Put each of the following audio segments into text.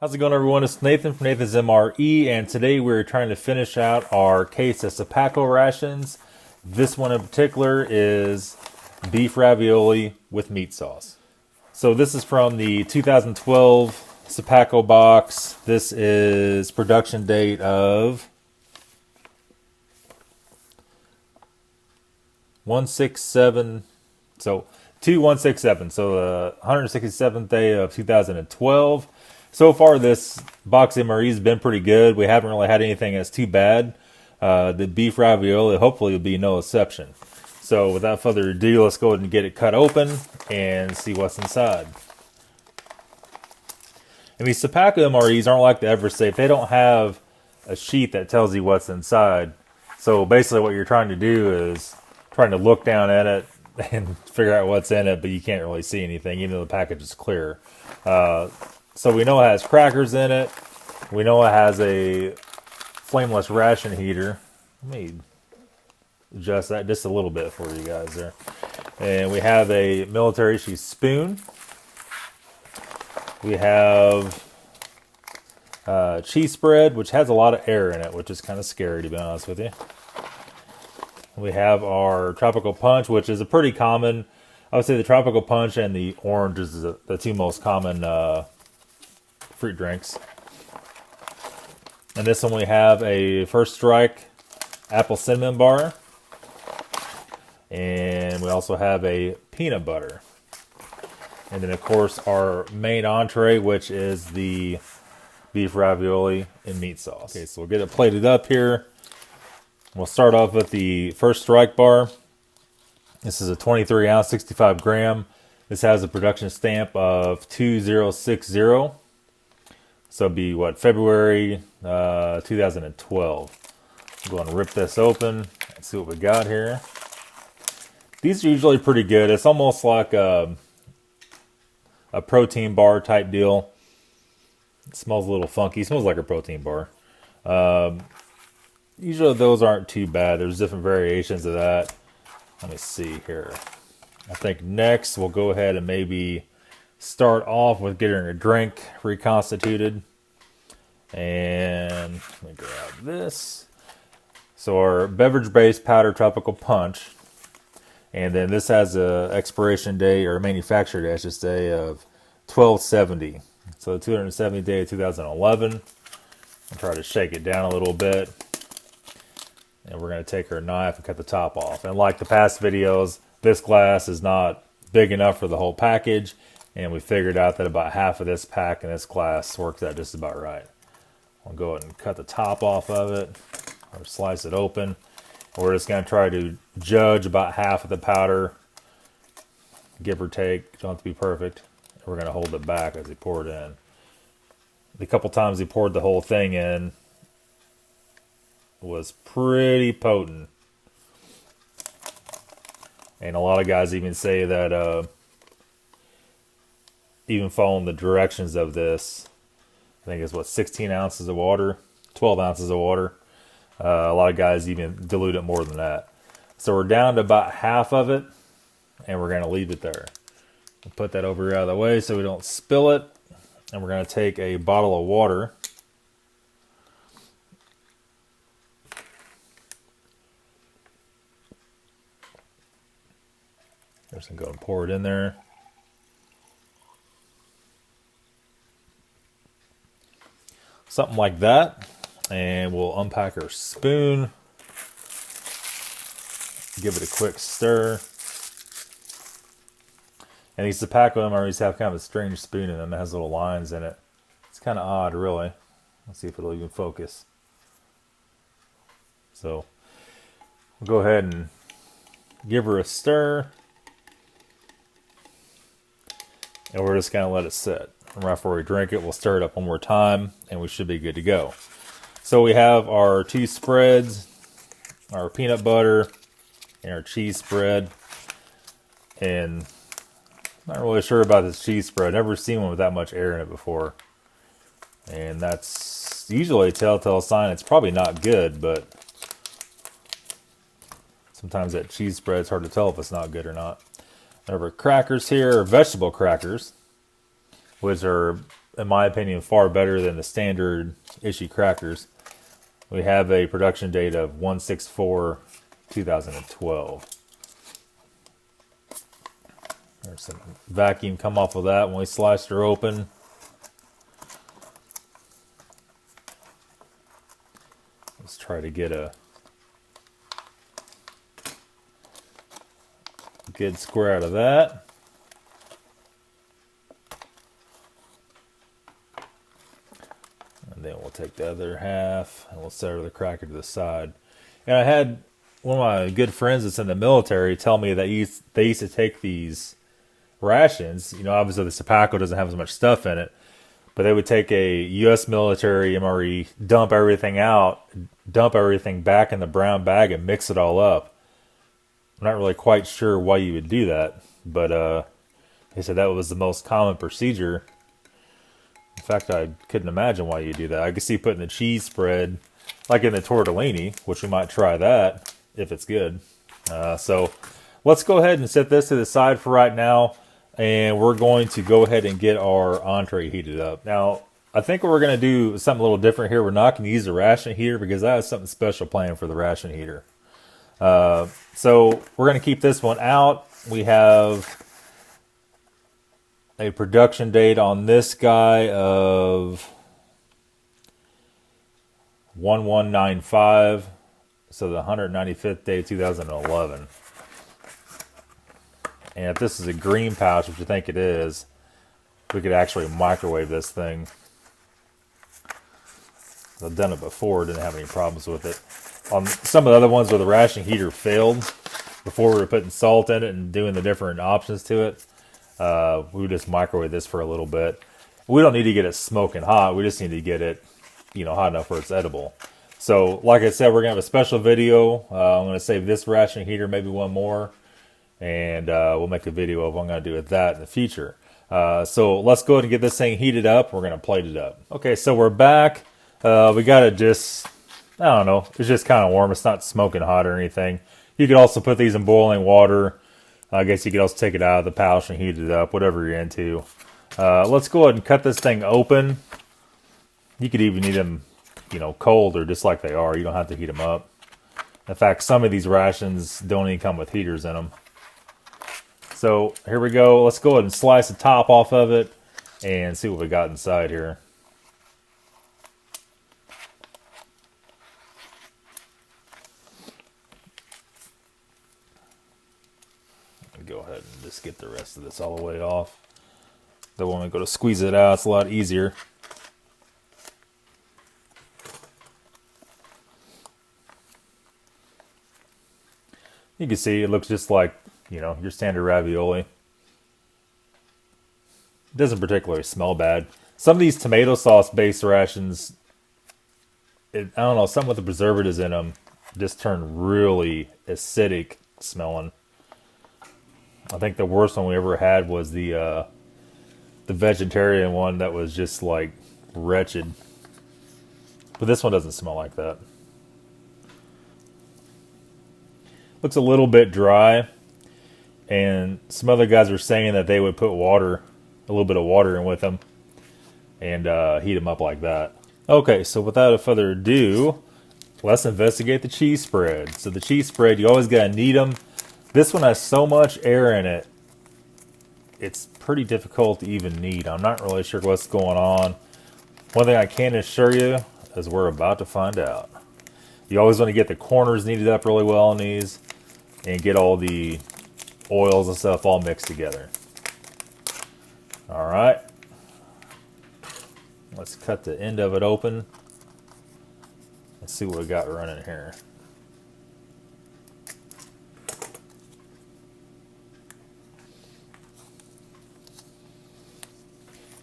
How's it going, everyone? It's Nathan from Nathan's MRE, and today we're trying to finish out our case of Sopakco rations. This one in particular is beef ravioli with meat sauce. So this is from the 2012 Sopakco box. This is production date of 167. So 2167. So the 167th day of 2012. So far, this box MRE has been pretty good. We haven't really had anything that's too bad. The beef ravioli hopefully will be no exception. So without further ado, let's go ahead and get it cut open and see what's inside. And these Sopakco MREs aren't like the Eversafe. They don't have a sheet that tells you what's inside. So basically what you're trying to do is trying to look down at it and figure out what's in it, but you can't really see anything, even though the package is clear. So we know it has crackers in it. We know it has a flameless ration heater. Let me adjust that just a little bit for you guys there. And we have a military issue spoon. We have cheese spread, which has a lot of air in it, which is kind of scary, to be honest with you. We have our tropical punch, which is a pretty common. I would say the tropical punch and the orange is the two most common fruit drinks. And this one we have a First Strike apple cinnamon bar. And we also have a peanut butter. And then of course our main entree, which is the beef ravioli and meat sauce. Okay, so we'll get it plated up here. We'll start off with the First Strike bar. This is a 23 ounce, 65 gram. This has a production stamp of 2060. So it'd be what, February 2012. I'm going to rip this open and see what we got here. These are usually pretty good. It's almost like a protein bar type deal. It smells a little funky. It smells like a protein bar. Usually those aren't too bad. There's different variations of that. Let me see here. I think next we'll go ahead and maybe start off with getting a drink reconstituted. And let me grab this. So our beverage-based powder tropical punch. And then this has a expiration date, or manufacturer date, I should say, of 12/70. So the 270th day of 2011. I'll try to shake it down a little bit. And we're going to take our knife and cut the top off. And like the past videos, this glass is not big enough for the whole package. And we figured out that about half of this pack in this glass works out just about right. I'll go ahead and cut the top off of it, or slice it open. We're just going to try to judge about half of the powder, give or take. Don't have to be perfect. We're going to hold it back as he poured in. The couple times he poured the whole thing in was pretty potent. And a lot of guys even say that even following the directions of this, I think it's what, 16 ounces of water, 12 ounces of water. A lot of guys even dilute it more than that. So we're down to about half of it, and we're going to leave it there. We'll put that over out of the way so we don't spill it. And we're going to take a bottle of water. Just going to go and pour it in there. Something like that. And we'll unpack our spoon. Give it a quick stir. And these Sopakco MREs have kind of a strange spoon in them. It has little lines in it. It's kind of odd, really. Let's see if it'll even focus. So we'll go ahead and give her a stir. And we're just going to let it sit. And right before we drink it, we'll stir it up one more time, and we should be good to go. So we have our two spreads, our peanut butter, and our cheese spread. And I'm not really sure about this cheese spread. I've never seen one with that much air in it before. And that's usually a telltale sign it's probably not good, but sometimes that cheese spread, it's hard to tell if it's not good or not. There are crackers here, vegetable crackers, which are in my opinion, far better than the standard issue crackers. We have a production date of 1/6/2012. There's some vacuum come off of that when we sliced her open. Let's try to get a good square out of that. And then we'll take the other half and we'll set the cracker to the side. And I had one of my good friends that's in the military tell me that they used to take these rations. You know, obviously the Sopakco doesn't have as much stuff in it, but they would take a U.S. military MRE, dump everything out, dump everything back in the brown bag and mix it all up. I'm not really quite sure why you would do that, but he said that was the most common procedure. In fact, I couldn't imagine why you do that. I could see putting the cheese spread, like in the tortellini, which we might try that if it's good. So let's go ahead and set this to the side for right now, and we're going to go ahead and get our entree heated up. Now, I think what we're going to do is something a little different here. We're not going to use the ration heater because I have something special planned for the ration heater. So we're going to keep this one out. We have a production date on this guy of 1195, so the 195th day of 2011. And if this is a green pouch, which I think it is, we could actually microwave this thing. I've done it before, didn't have any problems with it. On some of the other ones where the ration heater failed, before we were putting salt in it and doing the different options to it, we would just microwave this for a little bit. We don't need to get it smoking hot. We just need to get it, hot enough where it's edible. So, like I said, we're going to have a special video. I'm going to save this ration heater, maybe one more, and we'll make a video of what I'm going to do with that in the future. So let's go ahead and get this thing heated up. We're going to plate it up. Okay, so we're back. We got it just, I don't know, it's just kind of warm. It's not smoking hot or anything. You could also put these in boiling water. I guess you could also take it out of the pouch and heat it up, whatever you're into. Let's go ahead and cut this thing open. You could even eat them, cold or just like they are. You don't have to heat them up. In fact, some of these rations don't even come with heaters in them. So here we go. Let's go ahead and slice the top off of it and see what we got inside here. Go ahead and just get the rest of this all the way off. Then when we go to squeeze it out, it's a lot easier. You can see it looks just like, your standard ravioli. It doesn't particularly smell bad. Some of these tomato sauce based rations, I don't know, some with the preservatives in them just turn really acidic smelling. I think the worst one we ever had was the vegetarian one that was just like wretched. But this one doesn't smell like that. Looks a little bit dry. And some other guys were saying that they would put water, a little bit of water in with them and heat them up like that. Okay, so without further ado, let's investigate the cheese spread. So the cheese spread, you always gotta knead them. This one has so much air in it, it's pretty difficult to even knead. I'm not really sure what's going on. One thing I can assure you is we're about to find out. You always want to get the corners kneaded up really well on these and get all the oils and stuff all mixed together. All right. Let's cut the end of it open. Let's see what we got running here.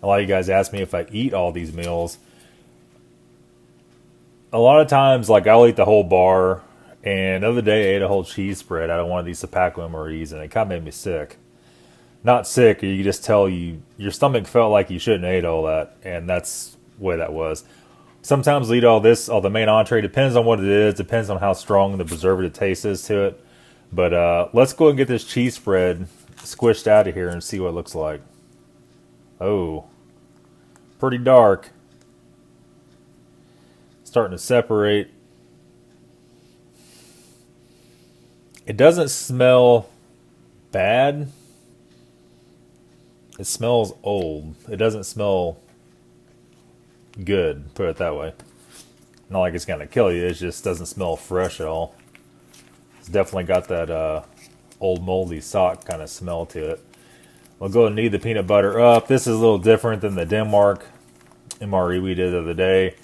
A lot of you guys ask me if I eat all these meals. A lot of times, like, I'll eat the whole bar, and the other day I ate a whole cheese spread out of one of these Sopakco MREs, and it kind of made me sick. Not sick, you just tell your stomach felt like you shouldn't have ate all that, and that's the way that was. Sometimes I'll eat all the main entree, depends on what it is, depends on how strong the preservative taste is to it. But let's go and get this cheese spread squished out of here and see what it looks like. Oh, pretty dark. Starting to separate. It doesn't smell bad. It smells old. It doesn't smell good, put it that way. Not like it's gonna kill you, it just doesn't smell fresh at all. It's definitely got that old moldy sock kind of smell to it. We'll go and knead the peanut butter up. This is a little different than the Denmark MRE we did the other day.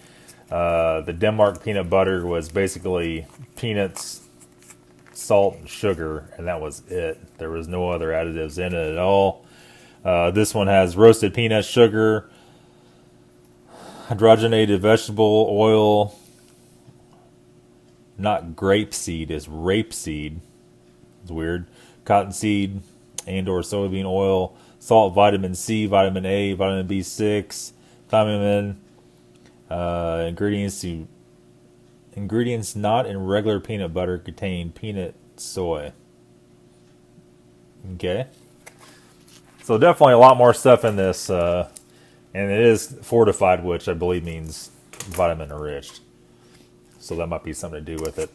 The Denmark peanut butter was basically peanuts, salt, and sugar, and that was it. There was no other additives in it at all. This one has roasted peanuts, sugar, hydrogenated vegetable oil, not grapeseed, it's rapeseed. It's weird. Cottonseed and or soybean oil, salt, vitamin C, vitamin A, vitamin B6, thiamine, ingredients not in regular peanut butter contain peanut soy. Okay. So definitely a lot more stuff in this, and it is fortified, which I believe means vitamin enriched. So that might be something to do with it.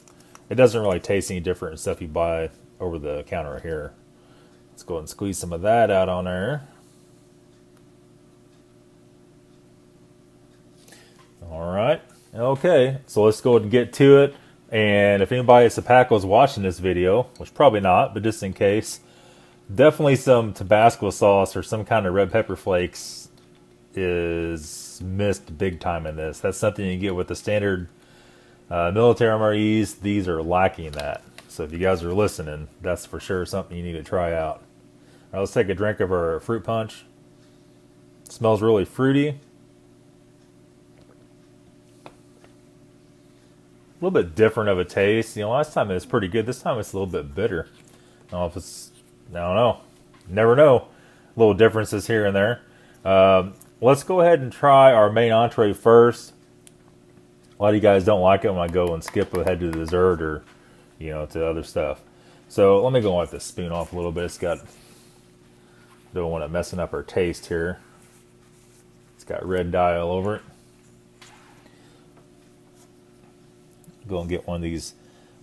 It doesn't really taste any different than stuff you buy over the counter here. Let's go ahead and squeeze some of that out on there. All right. Okay, so let's go ahead and get to it. And if anybody at Sopakco is watching this video, which probably not, but just in case, definitely some Tabasco sauce or some kind of red pepper flakes is missed big time in this. That's something you get with the standard military MREs. These are lacking that. So if you guys are listening, that's for sure something you need to try out. All right, let's take a drink of our fruit punch. It smells really fruity. A little bit different of a taste. You know, last time it was pretty good. This time it's a little bit bitter. I don't know if it's, I don't know. Never know. Little differences here and there. Let's go ahead and try our main entree first. A lot of you guys don't like it when I go and skip ahead to the dessert or, you know, to other stuff. So let me go and wipe this spoon off a little bit. It's got, don't want it messing up our taste here. It's got red dye all over it. Go and get one of these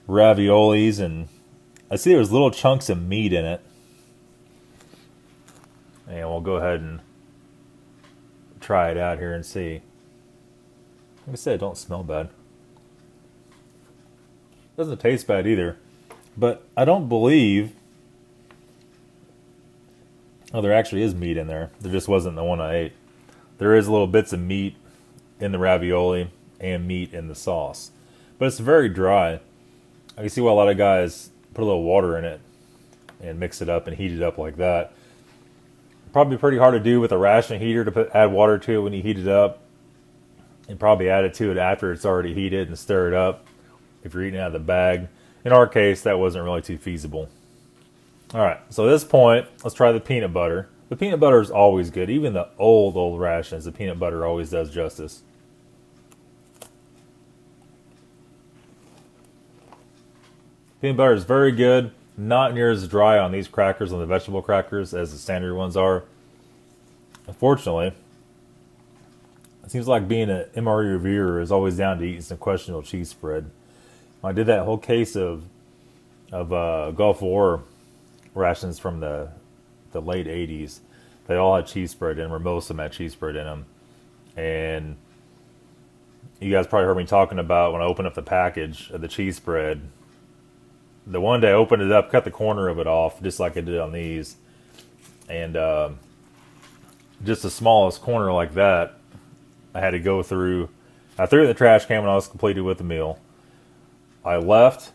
raviolis, and I see there's little chunks of meat in it. And we'll go ahead and try it out here and see. Like I said, it don't smell bad. Doesn't taste bad either. But I don't believe... Oh, there actually is meat in there. There just wasn't the one I ate. There is little bits of meat in the ravioli and meat in the sauce. But it's very dry. I can see why a lot of guys put a little water in it and mix it up and heat it up like that. Probably pretty hard to do with a ration heater to add water to it when you heat it up. And probably add it to it after it's already heated and stir it up if you're eating out of the bag. In our case, that wasn't really too feasible. Alright, so at this point, let's try the peanut butter. The peanut butter is always good. Even the old rations, the peanut butter always does justice. Peanut butter is very good. Not near as dry on these crackers, on the vegetable crackers, as the standard ones are. Unfortunately, it seems like being an MRE reviewer is always down to eating some questionable cheese spread. When I did that whole case of Gulf War rations from the late 80s, they all had cheese spread in them, or most of them had cheese spread in them. And you guys probably heard me talking about when I opened up the package of the cheese spread. The one day I opened it up, cut the corner of it off, just like I did on these. And just the smallest corner like that, I had to go through. I threw it in the trash can when I was completed with the meal. I left,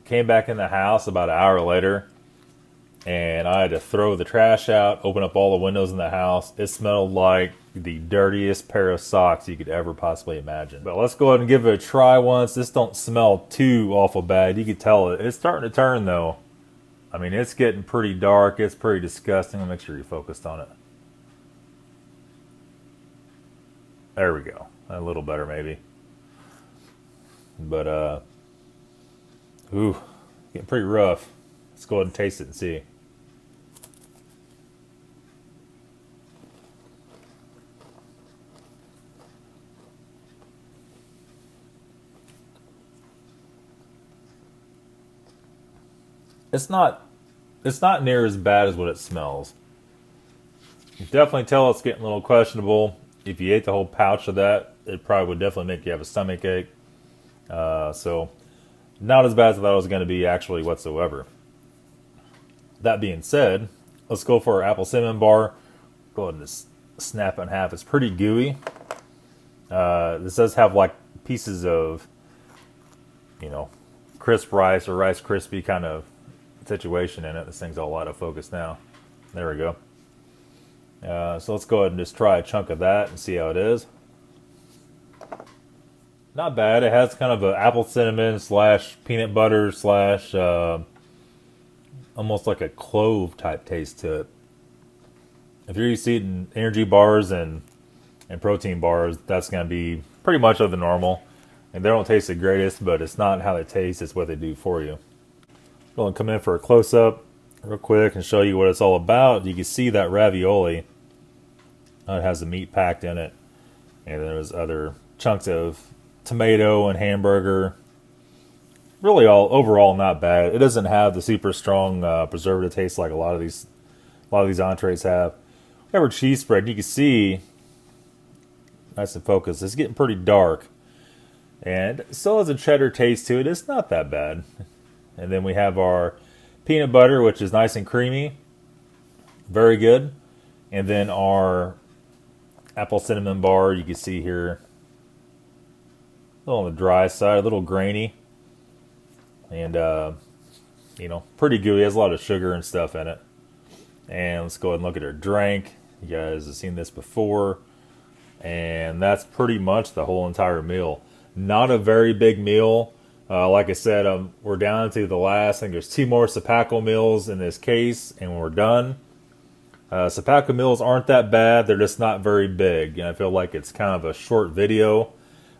came back in the house about an hour later, and I had to throw the trash out, open up all the windows in the house. It smelled like the dirtiest pair of socks you could ever possibly imagine. But let's go ahead and give it a try once. This don't smell too awful bad. You can tell it's starting to turn though. I mean, it's getting pretty dark. It's pretty disgusting. I'll make sure you're focused on it. There we go. A little better maybe. But, ooh, getting pretty rough. Let's go ahead and taste it and see. it's not near as bad as what it smells. You definitely tell it's getting a little questionable. If you ate the whole pouch of that, it probably would definitely make you have a stomach ache. So not as bad as I thought it was going to be actually whatsoever. That being said, let's go for our apple cinnamon bar. Go ahead and just snap it in half. It's pretty gooey. This does have like pieces of, crisp rice or Rice Krispie kind of situation in it. This thing's all out of focus now. There we go. So let's go ahead and just try a chunk of that and see how it is. Not bad. It has kind of an apple cinnamon slash peanut butter slash almost like a clove type taste to it. If you're used to eating energy bars and protein bars, that's going to be pretty much of the normal. And they don't taste the greatest, but it's not how they taste, it's what they do for you. I'm going to come in for a close-up real quick and show you what it's all about. You can see that ravioli. It has the meat packed in it. And there's other chunks of tomato and hamburger. Really overall not bad. It doesn't have the super strong preservative taste like a lot of these entrees have. Whatever cheese spread, you can see, nice and focused, it's getting pretty dark. And it still has a cheddar taste to it. It's not that bad. And then we have our peanut butter, which is nice and creamy. Very good. And then our apple cinnamon bar, you can see here, a little on the dry side, a little grainy. And, pretty gooey. It has a lot of sugar and stuff in it. And let's go ahead and look at our drink. You guys have seen this before. And that's pretty much the whole entire meal. Not a very big meal. Like I said, we're down to the last. I think there's 2 more Sopakco meals in this case, and we're done. Sopakco meals aren't that bad. They're just not very big. And I feel like it's kind of a short video.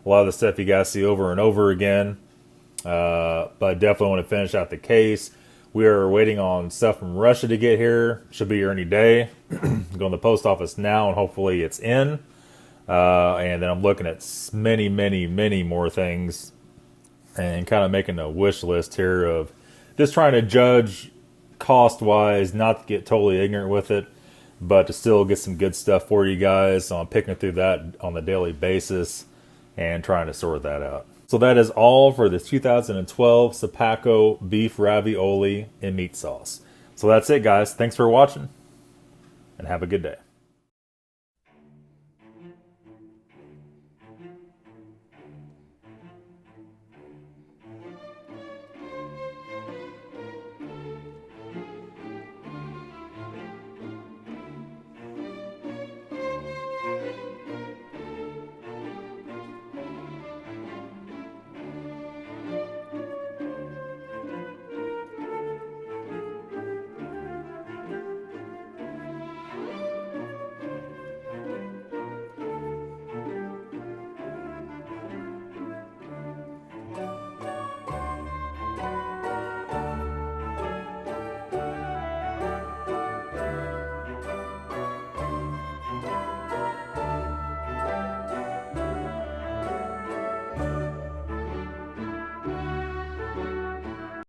A lot of the stuff you guys see over and over again. But I definitely want to finish out the case. We are waiting on stuff from Russia to get here. Should be here any day. Going to the post office now, and hopefully it's in. And then I'm looking at many, many, many more things and kind of making a wish list here of just trying to judge cost-wise, not to get totally ignorant with it, but to still get some good stuff for you guys. So I'm picking through that on a daily basis and trying to sort that out. So that is all for this 2012 Sopakco beef ravioli and meat sauce. So that's it, guys. Thanks for watching, and have a good day.